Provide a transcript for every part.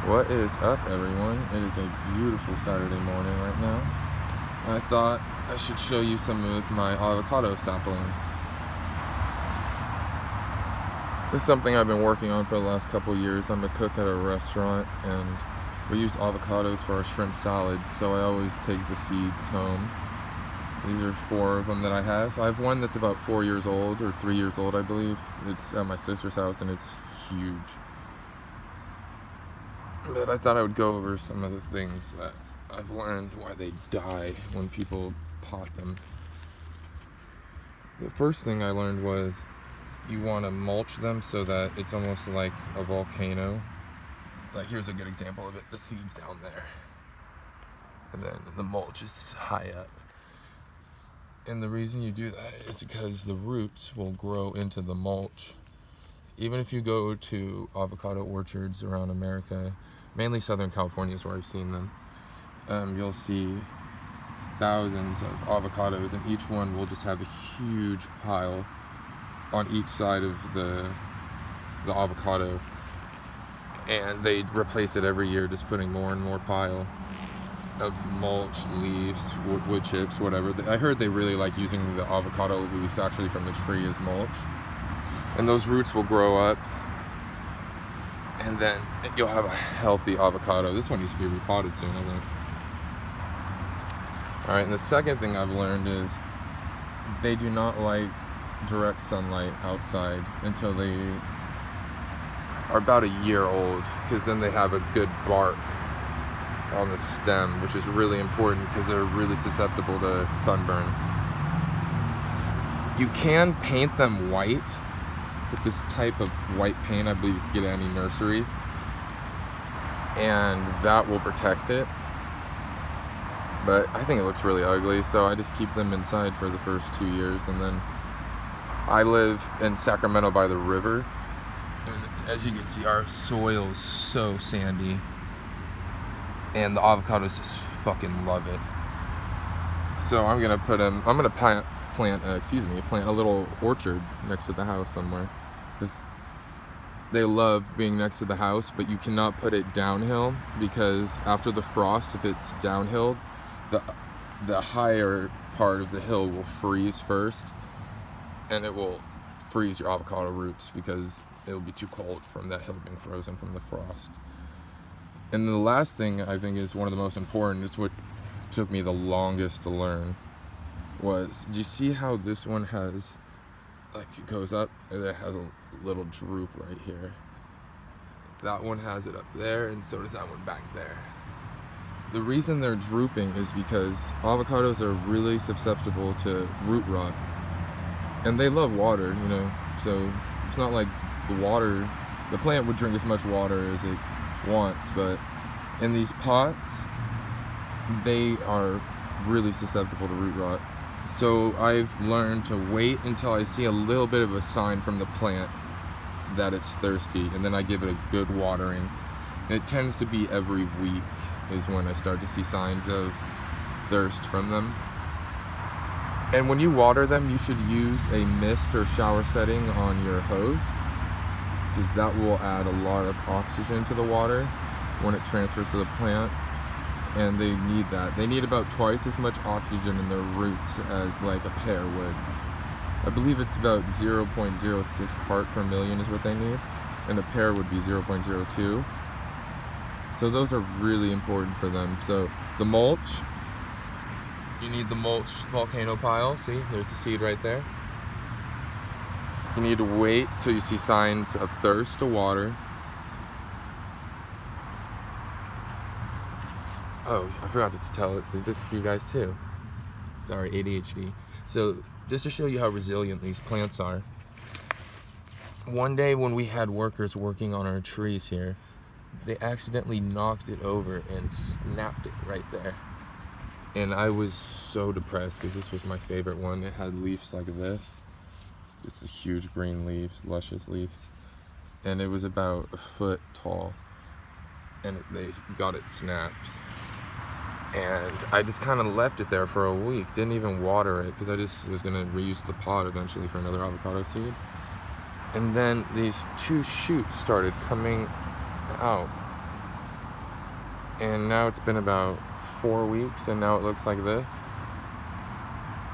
What is up, everyone? It is a beautiful Saturday morning right now. I thought I should show you some of my avocado saplings. This is something I've been working on for the last couple years. I'm a cook at a restaurant and we use avocados for our shrimp salads, so I always take the seeds home. These are 4 of them that I have. I have one that's about 4 years old, or 3 years old I believe. It's at my sister's house and it's huge. But I thought I would go over some of the things that I've learned why they die when people pot them. The first thing I learned was you want to mulch them so that it's almost like a volcano. Like, here's a good example of it. The seed's down there. And then the mulch is high up. And the reason you do that is because the roots will grow into the mulch. Even if you go to avocado orchards around America, mainly Southern California is where I've seen them, you'll see thousands of avocados, and each one will just have a huge pile on each side of the avocado, and they replace it every year, just putting more and more pile of mulch, leaves, wood chips, whatever. I heard they really like using the avocado leaves actually from the tree as mulch, and those roots will grow up, and then you'll have a healthy avocado. This one needs to be repotted soon, I think. Alright, and the second thing I've learned is they do not like direct sunlight outside until they are about a year old, because then they have a good bark on the stem, which is really important because they're really susceptible to sunburn. You can paint them white with this type of white paint I believe you can get at any nursery, and that will protect it, but I think it looks really ugly, so I just keep them inside for the first 2 years. And then I live in Sacramento by the river, and as you can see, our soil is so sandy, and the avocados just fucking love it. So I'm gonna plant a little orchard next to the house somewhere, because they love being next to the house, but you cannot put it downhill, because after the frost, if it's downhill, the higher part of the hill will freeze first, and it will freeze your avocado roots because it will be too cold from that hill being frozen from the frost. And the last thing I think is one of the most important, is what took me the longest to learn, was, do you see how this one has, like, it goes up and it has a little droop right here? That one has it up there, and so does that one back there. The reason they're drooping is because avocados are really susceptible to root rot, and they love water, so it's not like the plant would drink as much water as it wants, but in these pots they are really susceptible to root rot. So I've learned to wait until I see a little bit of a sign from the plant that it's thirsty, and then I give it a good watering. And it tends to be every week is when I start to see signs of thirst from them. And when you water them, you should use a mist or shower setting on your hose, because that will add a lot of oxygen to the water when it transfers to the plant, and they need that. They need about twice as much oxygen in their roots as like a pear would. I believe it's about 0.06 part per million is what they need, and a pear would be 0.02. So those are really important for them. So the mulch, you need the mulch volcano pile. See, there's the seed right there. You need to wait till you see signs of thirst to water. Oh, I forgot to tell this to you guys too. Sorry, ADHD. So just to show you how resilient these plants are, one day when we had workers working on our trees here, they accidentally knocked it over and snapped it right there. And I was so depressed, because this was my favorite one. It had leaves like this. It's a huge green leaves, luscious leaves. And it was about a foot tall. And they got it snapped. And I just kind of left it there for a week. Didn't even water it, because I just was going to reuse the pot eventually for another avocado seed. And then these 2 shoots started coming out. And now it's been about 4 weeks, and now it looks like this.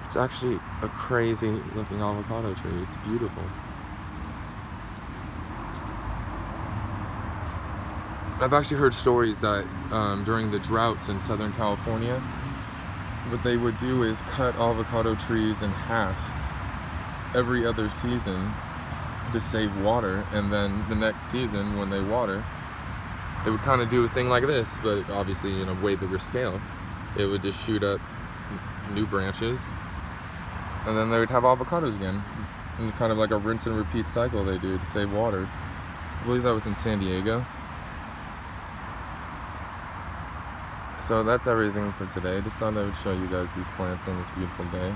It's actually a crazy looking avocado tree. It's beautiful. I've actually heard stories that during the droughts in Southern California, what they would do is cut avocado trees in half every other season to save water, and then the next season when they water, it would kind of do a thing like this, but obviously in a way bigger scale. It would just shoot up new branches, and then they would have avocados again, and kind of like a rinse and repeat cycle they do to save water. I believe that was in San Diego. So that's everything for today. Just thought I would show you guys these plants on this beautiful day.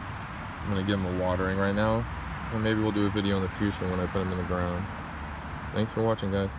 I'm gonna give them a watering right now, and maybe we'll do a video in the future when I put them in the ground. Thanks for watching, guys.